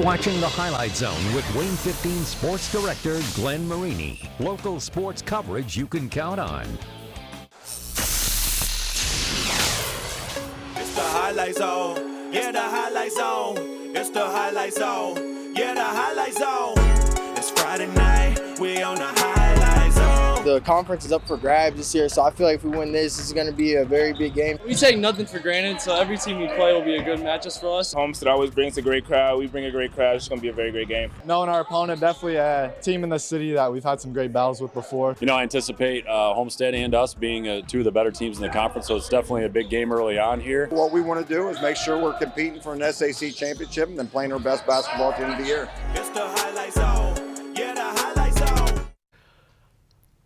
watching the Highlight Zone with WANE 15 Sports Director Glenn Marini. Local sports coverage you can count on. It's the Highlight Zone. Yeah, the Highlight Zone. It's the Highlight Zone. Yeah, the Highlight Zone. It's Friday night. We on the Highlight Zone. The conference is up for grabs this year, so I feel like if we win this is going to be a very big game. We take nothing for granted, so every team we play will be a good matchup for us. Homestead always brings a great crowd. We bring a great crowd. It's going to be a very great game. Knowing our opponent, definitely a team in the city that we've had some great battles with before. You know, I anticipate Homestead and us being two of the better teams in the conference, so it's definitely a big game early on here. What we want to do is make sure we're competing for an SAC championship and then playing our best basketball at the end of the year. It's the Highlight Zone. Yeah, the Highlight Zone.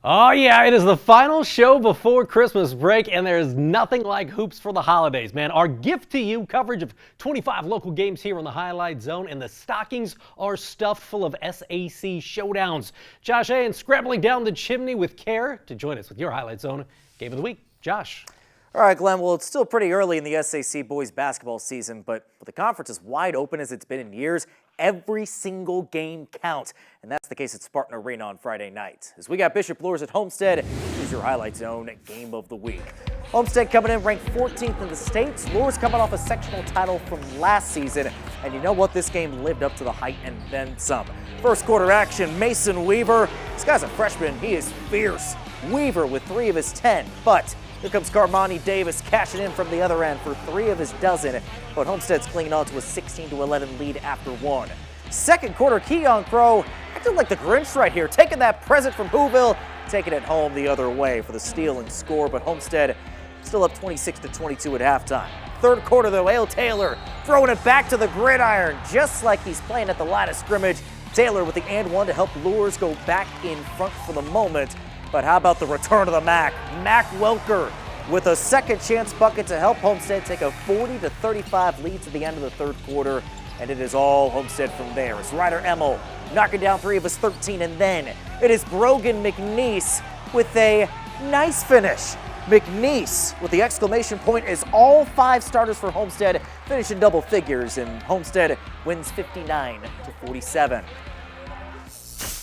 Oh yeah, it is the final show before Christmas break, and there's nothing like hoops for the holidays, man. Our gift to you, coverage of 25 local games here on the Highlight Zone, and the stockings are stuffed full of SAC showdowns. Josh A. scrambling down the chimney with care to join us with your Highlight Zone Game of the Week. Josh. All right, Glenn, well, it's still pretty early in the SAC boys basketball season, but the conference is wide open as it's been in years. Every single game counts, and that's the case at Spartan Arena on Friday night. As we got Bishop Luers at Homestead, here's your Highlight Zone Game of the Week. Homestead coming in ranked 14th in the state. Luers coming off a sectional title from last season, and you know what? This game lived up to the hype and then some. First quarter action, Mason Weaver. This guy's a freshman. He is fierce. Weaver with 3 of his 10, but here comes Carmani Davis cashing in from the other end for 3 of his dozen, but Homestead's clinging on to a 16-11 lead after 1. Second quarter, Keon Crow acting like the Grinch right here, taking that present from Whoville, taking it home the other way for the steal and score, but Homestead still up 26-22 at halftime. Third quarter, though, Ale Taylor throwing it back to the gridiron, just like he's playing at the line of scrimmage. Taylor with the and one to help Luers go back in front for the moment. But how about the return of the Mac? Mac Welker with a second chance bucket to help Homestead take a 40-35 lead to the end of the third quarter, and it is all Homestead from there. It's Ryder Emmel knocking down 3 of his 13, and then it is Brogan McNeese with a nice finish. McNeese with the exclamation point as all 5 starters for Homestead finish in double figures, and Homestead wins 59-47.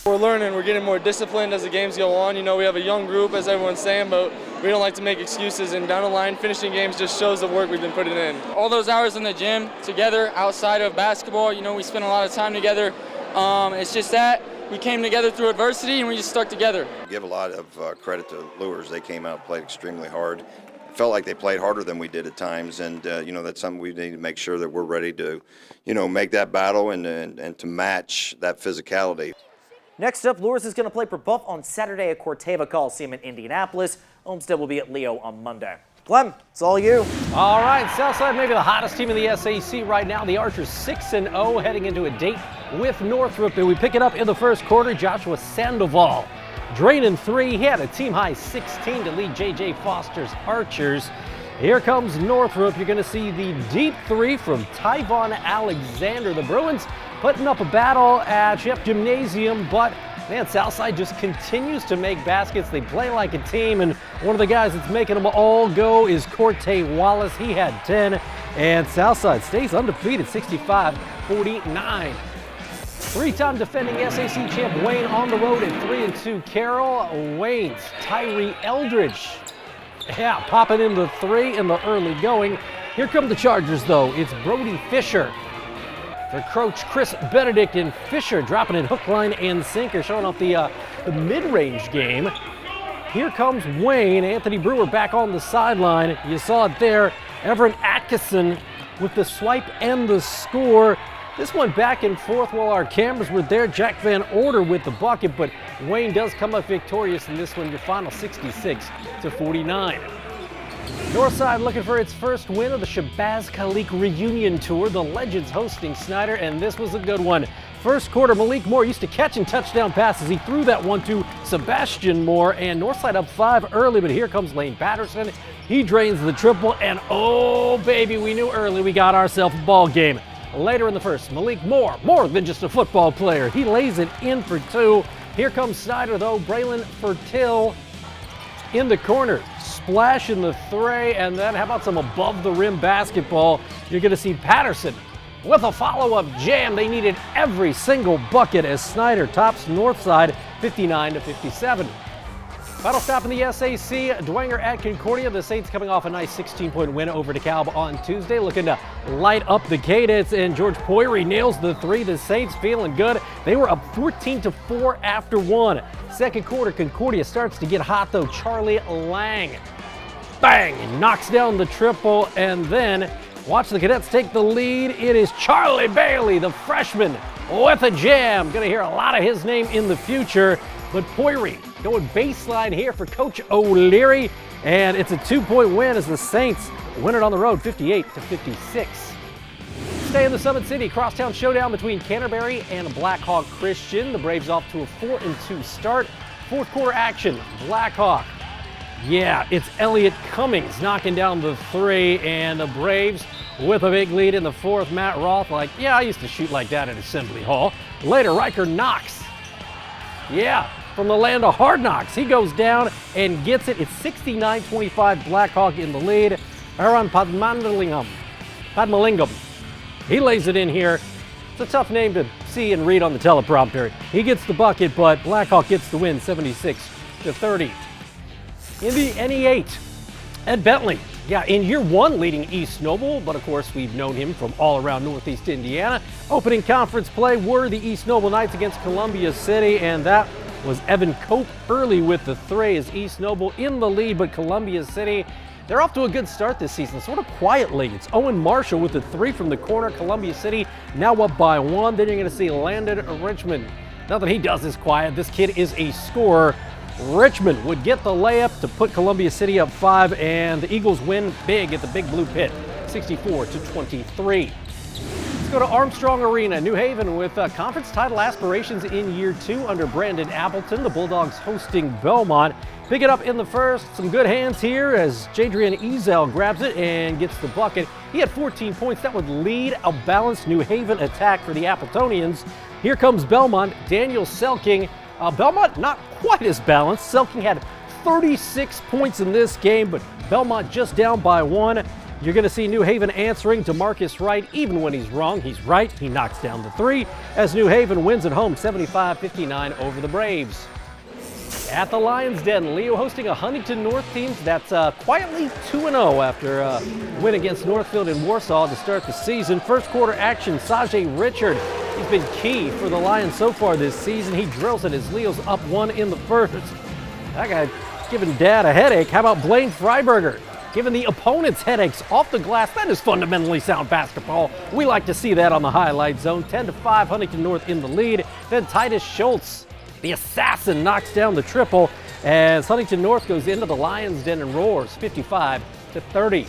We're learning, we're getting more disciplined as the games go on. You know, we have a young group, as everyone's saying, but we don't like to make excuses, and down the line, finishing games just shows the work we've been putting in. All those hours in the gym together outside of basketball, you know, we spend a lot of time together. It's just that we came together through adversity and we just stuck together. Give a lot of credit to Luers. They came out and played extremely hard. It felt like they played harder than we did at times, and you know, that's something we need to make sure that we're ready to, you know, make that battle and to match that physicality. Next up, Luers is going to play for Buff on Saturday at Corteva Coliseum in Indianapolis. Homestead will be at Leo on Monday. Glenn, it's all you. All right, Southside maybe the hottest team in the SAC right now. The Archers 6-0 heading into a date with Northrop. And we pick it up in the first quarter. Joshua Sandoval draining 3. He had a team-high 16 to lead J.J. Foster's Archers. Here comes Northrop. You're going to see the deep 3 from Tyvon Alexander. The Bruins putting up a battle at Jeff Gymnasium, but man, Southside just continues to make baskets. They play like a team, and one of the guys that's making them all go is Corte Wallace. He had 10, and Southside stays undefeated, 65-49. 3-time defending SAC champ WANE on the road at 3-2. Carroll. WANE's Tyree Eldridge. Yeah, popping in the 3 in the early going. Here come the Chargers, though. It's Brody Fisher for Coach Chris Benedict, and Fisher dropping it hook, line, and sinker, showing off the mid-range game. Here comes WANE. Anthony Brewer back on the sideline. You saw it there. Everett Atkinson with the swipe and the score. This one back and forth while our cameras were there. Jack Van Order with the bucket, but WANE does come up victorious in this one, your final 66-49. Northside looking for its first win of the Shabazz Khalik Reunion Tour. The Legends hosting Snyder, and this was a good one. First quarter, Malik Moore used to catch and touchdown passes. He threw that one to Sebastian Moore, and Northside up 5 early, but here comes Lane Patterson. He drains the triple, and oh baby, we knew early we got ourselves a ball game. Later in the first, Malik Moore, more than just a football player. He lays it in for 2. Here comes Snyder, though. Braylon Fertil in the corner, splash in the 3, and then how about some above the rim basketball? You're going to see Patterson with a follow-up jam. They needed every single bucket as Snyder tops Northside 59-57. Final stop in the SAC, Dwenger at Concordia. The Saints coming off a nice 16-point win over DeKalb on Tuesday, looking to light up the cadence, and George Poirier nails the three. The Saints feeling good. They were up 14-4 after one. Second quarter, Concordia starts to get hot though. Charlie Lang, bang, knocks down the triple, and then watch the Cadets take the lead. It is Charlie Bailey, the freshman, with a jam. Gonna hear a lot of his name in the future, but Poirier going baseline here for Coach O'Leary, and it's a 2-point win as the Saints win it on the road 58-56. Stay in the Summit City, crosstown showdown between Canterbury and Blackhawk Christian. The Braves off to a 4-2 start. Fourth quarter action, Blackhawk. Yeah, it's Elliott Cummings knocking down the three, and the Braves with a big lead in the fourth. Matt Roth like, yeah, I used to shoot like that at Assembly Hall. Later, Riker Knox. Yeah, from the land of hard knocks. He goes down and gets it. It's 69-25, Blackhawk in the lead. Aaron Padmalingam. He lays it in here. It's a tough name to see and read on the teleprompter. He gets the bucket, but Blackhawk gets the win 76-30. In the NE8, Ed Bentley. Yeah, in year one leading East Noble, but of course we've known him from all around Northeast Indiana. Opening conference play were the East Noble Knights against Columbia City, and that was Evan Cope early with the three as East Noble in the lead, but Columbia City, they're off to a good start this season, sort of quietly. It's Owen Marshall with the three from the corner. Columbia City now up by one. Then you're going to see Landon Richmond. Nothing he does is quiet. This kid is a scorer. Richmond would get the layup to put Columbia City up 5, and the Eagles win big at the Big Blue Pit, 64-23. Let's go to Armstrong Arena, New Haven, with conference title aspirations in year two under Brandon Appleton. The Bulldogs hosting Belmont. Pick it up in the first. Some good hands here as Jadrian Ezel grabs it and gets the bucket. He had 14 points. That would lead a balanced New Haven attack for the Appletonians. Here comes Belmont. Daniel Selking. Belmont not quite as balanced. Selking had 36 points in this game, but Belmont just down by one. You're going to see New Haven answering. DeMarcus Wright, even when he's wrong, he's right. He knocks down the three as New Haven wins at home 75-59 over the Braves. At the Lions Den, Leo hosting a Huntington North team that's quietly 2-0 after a win against Northfield in Warsaw to start the season. First quarter action, Sajay Richard. He's been key for the Lions so far this season. He drills it as Leo's up one in the first. That guy giving Dad a headache. How about Blaine Freiberger? Giving the opponents headaches off the glass. That is fundamentally sound basketball. We like to see that on the highlight zone. 10-5, Huntington North in the lead. Then Titus Schultz, the assassin, knocks down the triple as Huntington North goes into the Lions Den and roars 55-30.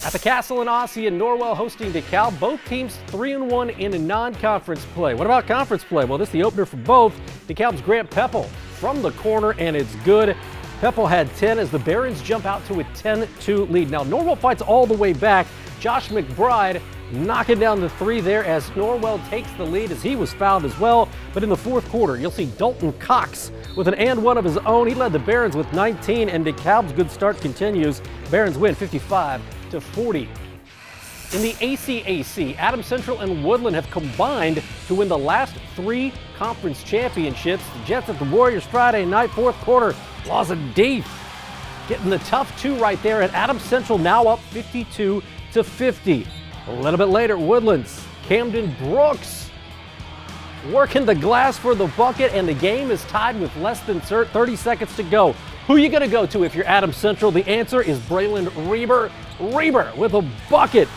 At the Castle in Osseo, Norwell hosting DeKalb. Both teams 3-1 in a non-conference play. What about conference play? Well, this is the opener for both. DeKalb's Grant Peppel from the corner, and it's good. Peppel had 10 as the Barons jump out to a 10-2 lead. Now, Norwell fights all the way back. Josh McBride knocking down the three there as Norwell takes the lead as he was fouled as well. But in the fourth quarter, you'll see Dalton Cox with an and one of his own. He led the Barons with 19, and DeKalb's good start continues. Barons win 55-40. In the ACAC, Adams Central and Woodland have combined to win the last three conference championships. The Jets at the Warriors Friday night, fourth quarter, Laws of Deep getting the tough two right there, and Adams Central now up 52-50. A little bit later, Woodlands, Camden Brooks working the glass for the bucket, and the game is tied with less than 30 seconds to go. Who are you going to go to if you're Adams Central? The answer is Braylon Reber. Reber with a bucket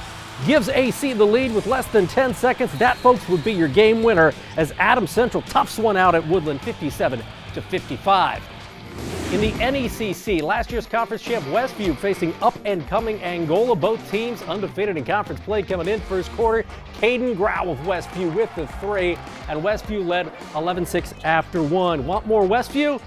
gives AC the lead with less than 10 seconds. That, folks, would be your game winner as Adams Central toughs one out at Woodland 57-55. In the NECC, last year's conference champ Westview facing up-and-coming Angola. Both teams undefeated in conference play coming in first quarter. Caden Grau of Westview with the three, and Westview led 11-6 after one. Want more Westview?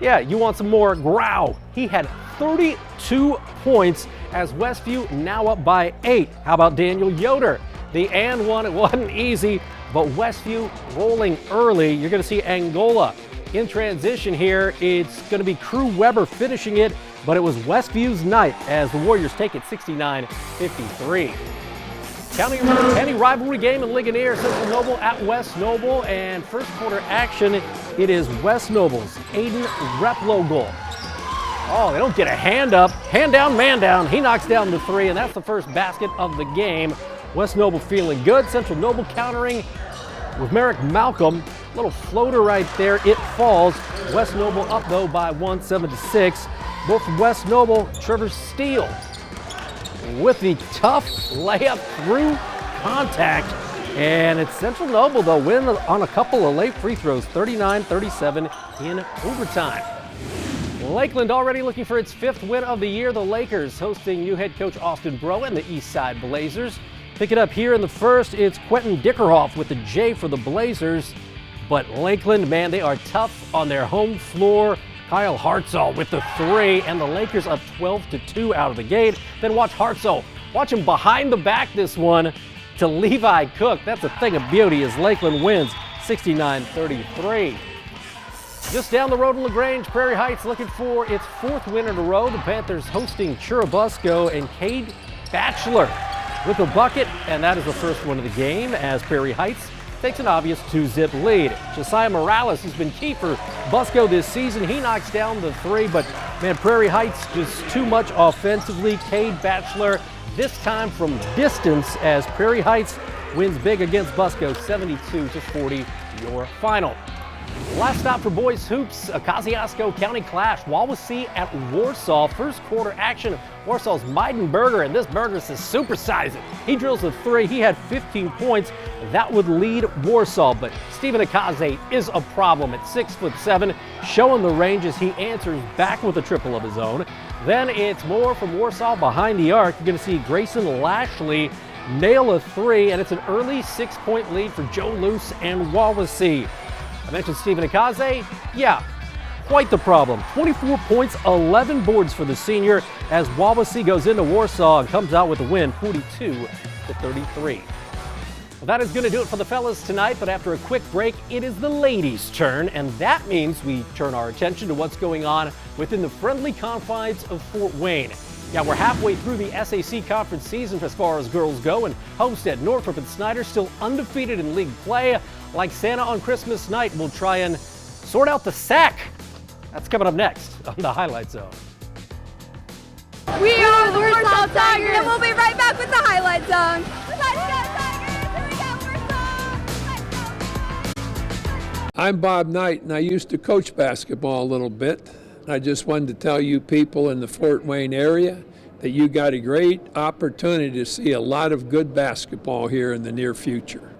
Yeah, you want some more Grau. He had 32 points as Westview now up by 8. How about Daniel Yoder? The and one, it wasn't easy, but Westview rolling early. You're going to see Angola in transition here. It's going to be Crew Weber finishing it, but it was Westview's night as the Warriors take it 69-53. County rivalry game in Ligonier, Central Noble at West Noble, and first quarter action, it is West Noble's Aiden Replo goal. Oh, they don't get a hand up. Hand down, man down. He knocks down the three, and that's the first basket of the game. West Noble feeling good. Central Noble countering with Merrick Malcolm. Little floater right there. It falls. West Noble up, though, by 1, 7-6. Both from West Noble, Trevor Steele with the tough layup through contact. And it's Central Noble, though, win on a couple of late free throws, 39-37 in overtime. Lakeland already looking for its 5th win of the year. The Lakers hosting new head coach Austin Breaux and the Eastside Blazers. Pick it up here in the first. It's Quentin Dickerhoff with the J for the Blazers. But Lakeland, man, they are tough on their home floor. Kyle Hartzell with the 3, and the Lakers up 12-2 out of the gate. Then watch Hartzell. Watch him behind the back this one to Levi Cook. That's a thing of beauty as Lakeland wins 69-33. Just down the road in LaGrange, Prairie Heights looking for its 4th win in a row. The Panthers hosting Churubusco, and Cade Batchelor with a bucket, and that is the first one of the game as Prairie Heights takes an obvious 2-zip lead. Josiah Morales has been key for Busco this season. He knocks down the 3, but man, Prairie Heights just too much offensively. Cade Batchelor this time from distance as Prairie Heights wins big against Busco, 72-40 your final. Last stop for boys hoops, a Kosciuszko County clash. Wawasee at Warsaw. First quarter action. Warsaw's Meidenberger, and this Berger says supersize it. He drills a 3. He had 15 points. That would lead Warsaw, but Stephen Akaze is a problem at 6'7", showing the range as he answers back with a triple of his own. Then it's more from Warsaw behind the arc. You're going to see Grayson Lashley nail a 3, and it's an early 6-point lead for Joe Luce and Wawasee. I mentioned Stephen Akaze. Yeah, quite the problem. 24 points, 11 boards for the senior as Wawasee goes into Warsaw and comes out with a win, 42-33. Well, that is going to do it for the fellas tonight, but after a quick break, it is the ladies' turn, and that means we turn our attention to what's going on within the friendly confines of Fort Wayne. Yeah, we're halfway through the SAC conference season as far as girls go, and Homestead, Northrop, and Snyder still undefeated in league play. Like Santa on Christmas night, we'll try and sort out the sack. That's coming up next on the Highlight Zone. We are the Warsaw Tigers, and we'll be right back with the Highlight Zone. Let's go Tigers! Here we go, Warsaw! I'm Bob Knight, and I used to coach basketball a little bit. I just wanted to tell you people in the Fort Wayne area that you got a great opportunity to see a lot of good basketball here in the near future.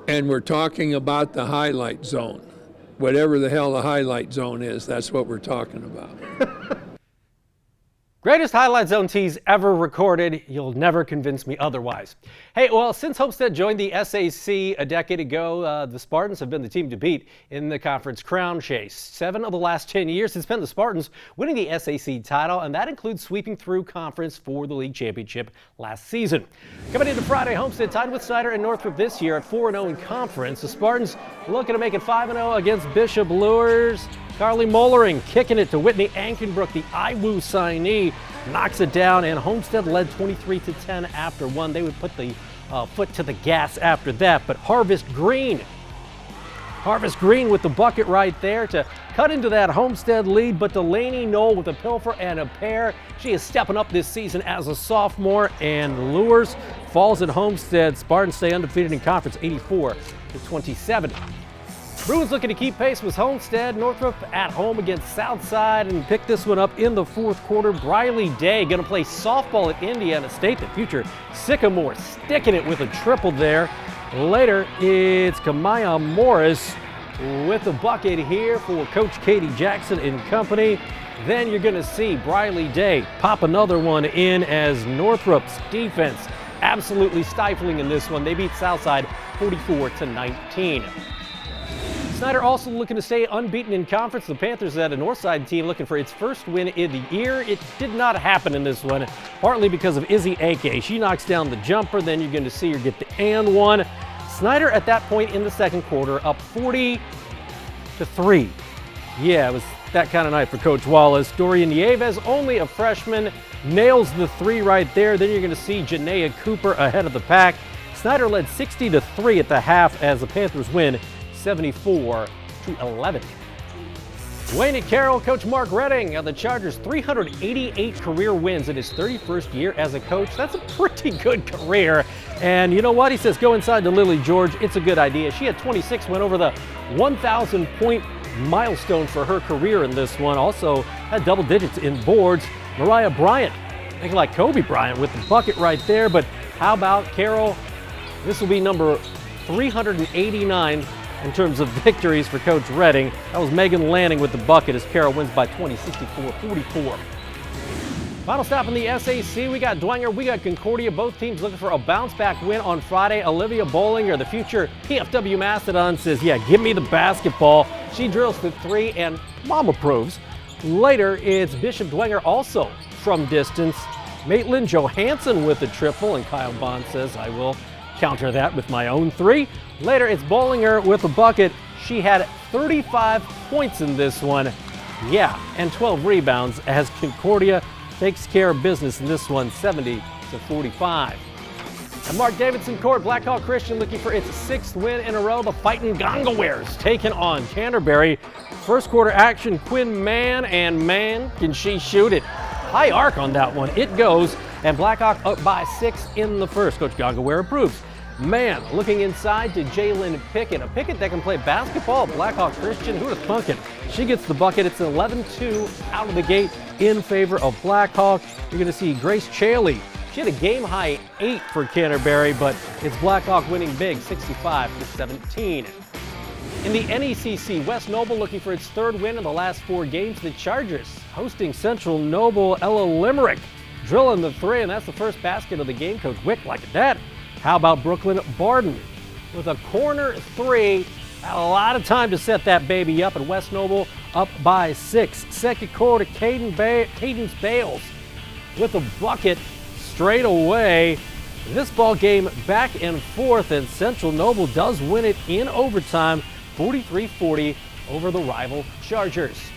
And we're talking about the Highlight Zone. Whatever the hell the Highlight Zone is, that's what we're talking about. Greatest Highlight Zone tease ever recorded. You'll never convince me otherwise. Hey, well, since Homestead joined the SAC a decade ago, the Spartans have been the team to beat in the conference crown chase. 7 of the last 10 years, it's been the Spartans winning the SAC title, and that includes sweeping through conference for the league championship last season. Coming into Friday, Homestead tied with Snyder and Northrop this year at 4-0 in conference. The Spartans looking to make it 5-0 against Bishop Lures. Carly Mollering kicking it to Whitney Ankenbrook, the IWU signee, knocks it down, and Homestead led 23-10 after one. They would put the foot to the gas after that, but Harvest Green with the bucket right there to cut into that Homestead lead, but Delaney Knoll with a pilfer and a pair. She is stepping up this season as a sophomore, and Lures falls at Homestead. Spartans stay undefeated in conference, 84-27. Bruins looking to keep pace with Homestead. Northrop at home against Southside and pick this one up in the fourth quarter. Briley Day going to play softball at Indiana State. The future Sycamore sticking it with a triple there. Later, it's Kamaya Morris with the bucket here for Coach Katie Jackson and company. Then you're going to see Briley Day pop another one in as Northrop's defense absolutely stifling in this one. They beat Southside 44-19. Snyder also looking to stay unbeaten in conference. The Panthers had a Northside team looking for its first win in the year. It did not happen in this one, partly because of Izzy Ake. She knocks down the jumper, then you're going to see her get the and one. Snyder at that point in the second quarter up 40-3. Yeah, it was that kind of night for Coach Wallace. Dorian Nieves, only a freshman, nails the 3 right there. Then you're going to see Janaea Cooper ahead of the pack. Snyder led 60-3 at the half as the Panthers win 74-11. Wayne and Carroll, Coach Mark Redding of the Chargers, 388 career wins in his 31st year as a coach. That's a pretty good career. And you know what? He says go inside to Lily George. It's a good idea. She had 26, went over the 1,000 point milestone for her career in this one. Also had double digits in boards. Mariah Bryant, thinking like Kobe Bryant with the bucket right there. But how about Carroll? This will be number 389 in terms of victories for Coach Redding. That was Megan Lanning with the bucket as Carroll wins by 20, 64-44. Final stop in the SAC, we got Dwenger, we got Concordia. Both teams looking for a bounce-back win on Friday. Olivia Bollinger, the future PFW Mastodon, says, yeah, give me the basketball. She drills the three, and Mom approves. Later, it's Bishop Dwenger, also from distance. Maitland Johansson with the triple, and Kyle Bond says, I will counter that with my own three. Later, it's Bollinger with a bucket. She had 35 points in this one. Yeah, and 12 rebounds as Concordia takes care of business in this one, 70-45. And Mark Davidson Court, Blackhawk Christian looking for its 6th win in a row. The Fightin' Gongawares taking on Canterbury. First quarter action, Quinn Mann, and man, can she shoot it. High arc on that one. It goes, and Blackhawk up by 6 in the first. Coach Gongaware approves. Man, looking inside to Jalen Pickett. A Pickett that can play basketball. Blackhawk Christian, who'd have thunk it? She gets the bucket. It's 11-2 out of the gate in favor of Blackhawk. You're going to see Grace Chaley. She had a game-high 8 for Canterbury, but it's Blackhawk winning big, 65-17. In the NECC, West Noble looking for its 3rd win in the last 4 games. The Chargers hosting Central Noble. Ella Limerick drilling the 3, and that's the first basket of the game. Coach Wick like that. How about Brooklyn Barden with a corner 3? Had a lot of time to set that baby up, and West Noble up by 6. Second quarter, Cadence Bales with a bucket straight away. This ball game back and forth, and Central Noble does win it in overtime, 43-40 over the rival Chargers.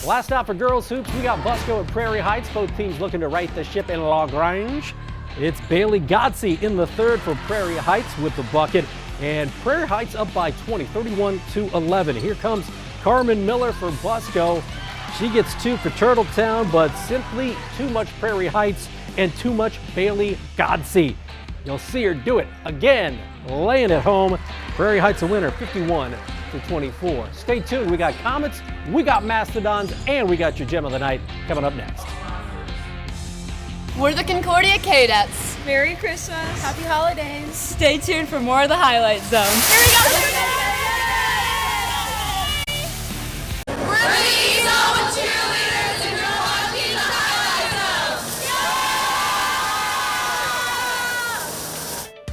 Last stop for girls hoops, we got Busco and Prairie Heights. Both teams looking to right the ship in LaGrange. It's Bailey Godsey in the 3rd for Prairie Heights with the bucket, and Prairie Heights up by 20, 31-11. Here comes Carmen Miller for Busco. She gets 2 for Turtletown, but simply too much Prairie Heights and too much Bailey Godsey. You'll see her do it again, laying it home. Prairie Heights a winner, 51-24. Stay tuned. We got Comets, we got Mastodons, and we got your gem of the night coming up next. We're the Concordia Cadets. Merry Christmas. Happy holidays. Stay tuned for more of the Highlight Zone. Here we go. We're the East Iowa cheerleaders and you're watching the Highlight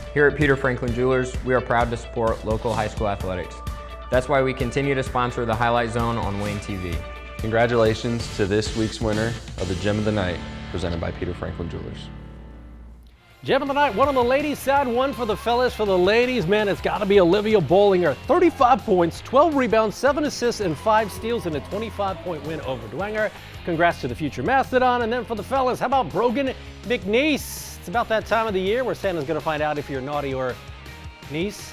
Zone. Here at Peter Franklin Jewelers, we are proud to support local high school athletics. That's why we continue to sponsor the Highlight Zone on WANE TV. Congratulations to this week's winner of the Gem of the Night, presented by Peter Franklin Jewelers. Gem of the night, one on the ladies' side, one for the fellas. For the ladies, man, it's got to be Olivia Bollinger. 35 points, 12 rebounds, 7 assists, and 5 steals in a 25-point win over Dwenger. Congrats to the future Mastodon. And then for the fellas, how about Brogan McNeese? It's about that time of the year where Santa's going to find out if you're naughty or niece.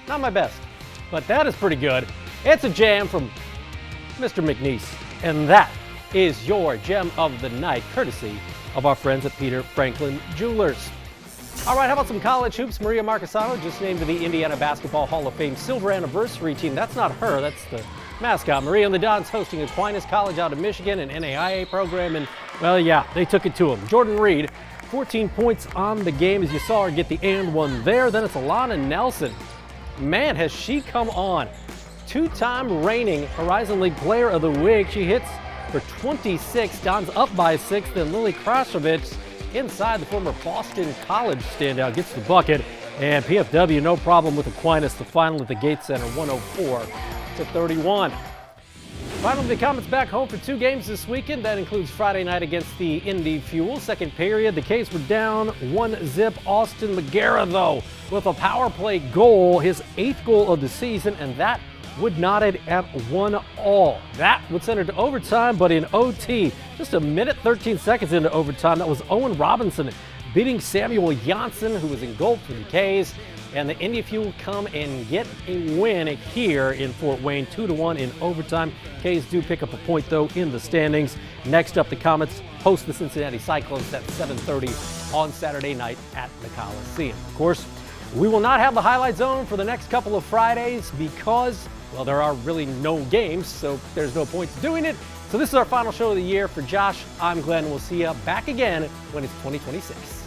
Not my best, but that is pretty good. It's a jam from Mr. McNeese. And that is your gem of the night, courtesy of our friends at Peter Franklin Jewelers. All right, how about some college hoops? Maria Marcassano just named to the Indiana Basketball Hall of Fame Silver Anniversary Team. That's not her, that's the mascot. Maria and the Dons hosting Aquinas College out of Michigan, an NAIA program, and, well, yeah, they took it to them. Jordan Reed, 14 points on the game, as you saw her get the and one there. Then it's Alana Nelson. Man, has she come on. 2-time reigning Horizon League Player of the Week. She hits for 26, Don's up by 6, then Lily Krasovich inside, the former Boston College standout, gets the bucket, and PFW no problem with Aquinas, the final at the Gates Center, 104-31. Finally, the Comets back home for 2 games this weekend. That includes Friday night against the Indy Fuel. Second period, the Caves were down 1-0. Austin Magera, though, with a power play goal, his 8th goal of the season, and that would knotted at 1-1. That would send it to overtime, but in OT, just a minute 13 seconds into overtime, that was Owen Robinson beating Samuel Janssen, who was in goal for the K's. And the Indy Fuel come and get a win here in Fort Wayne, 2-1 in overtime. K's do pick up a point, though, in the standings. Next up, the Comets host the Cincinnati Cyclones at 7:30 on Saturday night at the Coliseum. Of course, we will not have the Highlight Zone for the next couple of Fridays because, well, there are really no games, so there's no point to doing it. So this is our final show of the year. For Josh, I'm Glenn. We'll see you back again when it's 2026.